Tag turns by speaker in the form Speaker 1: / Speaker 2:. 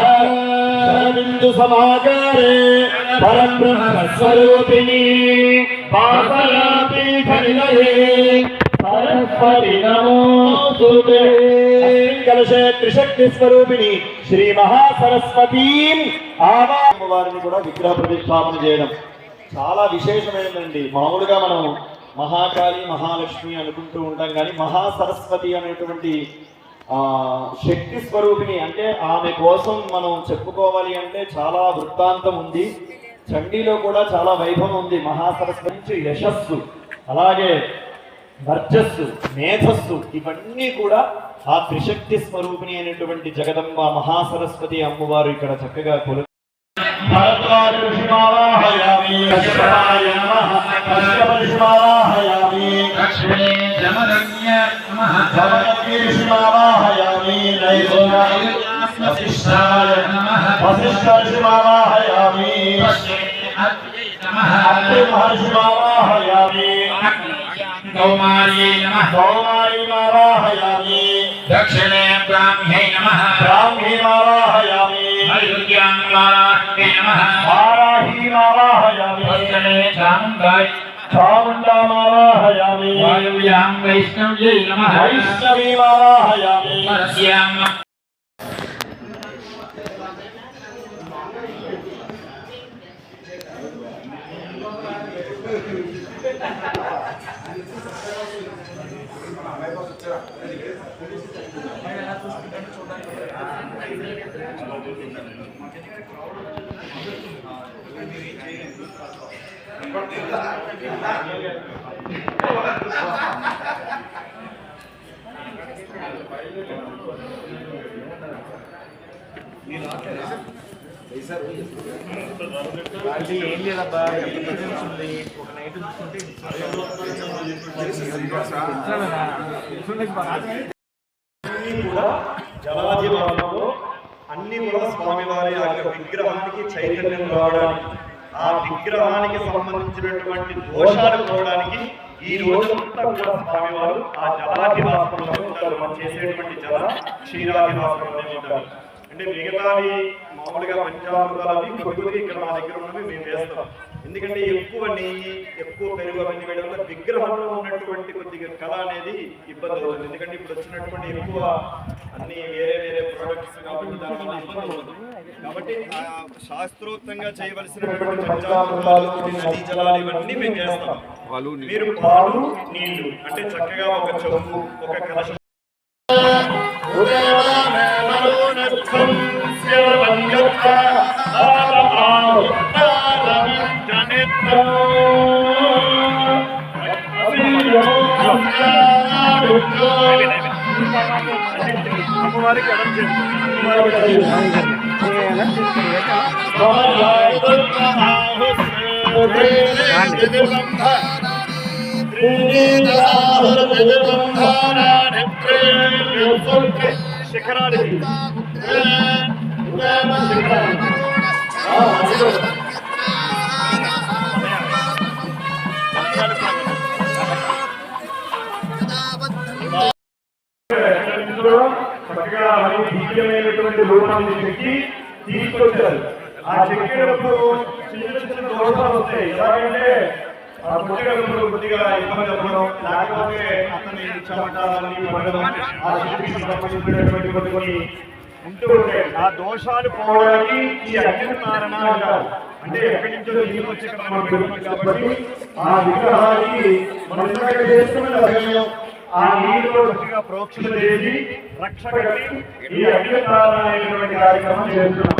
Speaker 1: शरदिन्दु समाकारे परब्रह्मस्वरूपिणी पापयापीठनिलये सरस्वती नमोस्तुते। कलशे त्रिशक्ति स्वरूपिणी श्री महासरस्वती వారిని కూడా విగ్రహ ప్రతిష్టాపన చేయడం చాలా విశేషమైనదండి. మామూలుగా మనం మహాకాళి మహాలక్ష్మి అనుకుంటూ ఉంటాం, కానీ మహాసరస్వతి అనేటువంటి శక్తి స్వరూపిణి అంటే ఆమె కోసం మనం చెప్పుకోవాలి అంటే చాలా వృత్తాంతం ఉంది. చండీలో కూడా చాలా వైభవం ఉంది. మహాసరస్వతి నుంచి యశస్సు, అలాగే వర్చస్సు, మేధస్సు ఇవన్నీ కూడా ఆ త్రిశక్తి స్వరూపిణి అయినటువంటి జగదంబ మహాసరస్వతి అమ్మవారు ఇక్కడ చక్కగా కొలు
Speaker 2: कौमार्यै नमः
Speaker 1: कौमारीमावाहयामि
Speaker 2: दक्षिणे ब्राह्म्यै नमः
Speaker 1: ब्राह्मीमावाहयामि
Speaker 2: नैऋत्याङ्गायै नमः
Speaker 1: वाराहीमावाहयामि
Speaker 2: पश्चिमे चामुण्डायै
Speaker 1: चामुण्डामावाहयामि
Speaker 2: वायुव्यां वैष्णव्यै नमः
Speaker 1: वैष्णवीमावाहयामि
Speaker 2: परस्यां
Speaker 1: ఏం లేదబ్బా, ఉంది ఒక నైట్ చూసుకుంటే కూడా జలాధివాసంలో అన్ని కూడా స్వామివారి విగ్రహానికి చైతన్యం రావడానికి, ఆ విగ్రహానికి సంబంధించినటువంటి దోషాలు పోవడానికి ఈ రోజంతా కూడా స్వామివారు ఆ జలాధివాసంలో ఉంటారు. మనం చేసేటువంటి జల క్షీరాధివాసంలో ఉంటారు. అంటే మిగతావి మామూలుగా పంచామృతాలు కొద్దిగా ఇక్కడ మా దగ్గర ఉన్నవి మేము వేస్తాం. ఎందుకంటే ఎక్కువ నెయ్యి, ఎక్కువ పెరుగు అవన్నీ వేయడం వల్ల విగ్రహంలో ఉన్నటువంటి కొద్దిగా కళ అనేది ఇబ్బంది అవుతుంది. ఎందుకంటే ఇప్పుడు వచ్చినటువంటి ఎక్కువ అన్ని వేరే వేరే ప్రొడక్ట్స్ కాబట్టి దానివల్ల ఇబ్బంది అవుతుంది. కాబట్టి శాస్త్రోక్తంగా చేయవలసినటువంటి పంచామృతాలు, నదీ జలాలు ఇవన్నీ మేము చేస్తాం. మీరు పాలు నీళ్లు అంటే చక్కగా ఒక చెంబు, ఒక కలశం అమ్మవారికి శిఖరానికి చక్కగా దివ్యమైనటువంటి రూపాన్ని చెక్కి తీసుకొచ్చారు. ఆ చెక్కేటప్పుడు చిన్న చిన్న దోషాలు వస్తాయి. ఎలాగంటే ఆ పుట్టగప్పుడు కొద్దిగా ఇబ్బంది అవ్వడం, లేకపోతే అతని చెమటాలని పడడం, ఆ శక్తికి సంబంధించినటువంటి కొన్ని ఉంటూ ఉంటాయి. ఆ దోషాలు పోవడానికి ఈ అగ్నినారాయణ అంటారు. అంటే ఎక్కడి నుంచో నీళ్ళు వచ్చి మనం పెడుతున్నాం కాబట్టి ఆ విగ్రహానికి మనం చేస్తున్న ఆ నీటిలో చక్కగా ప్రోక్షణ చేసి రక్షణ ఈ అగ్నినారాయణ కార్యక్రమం చేస్తున్నాం.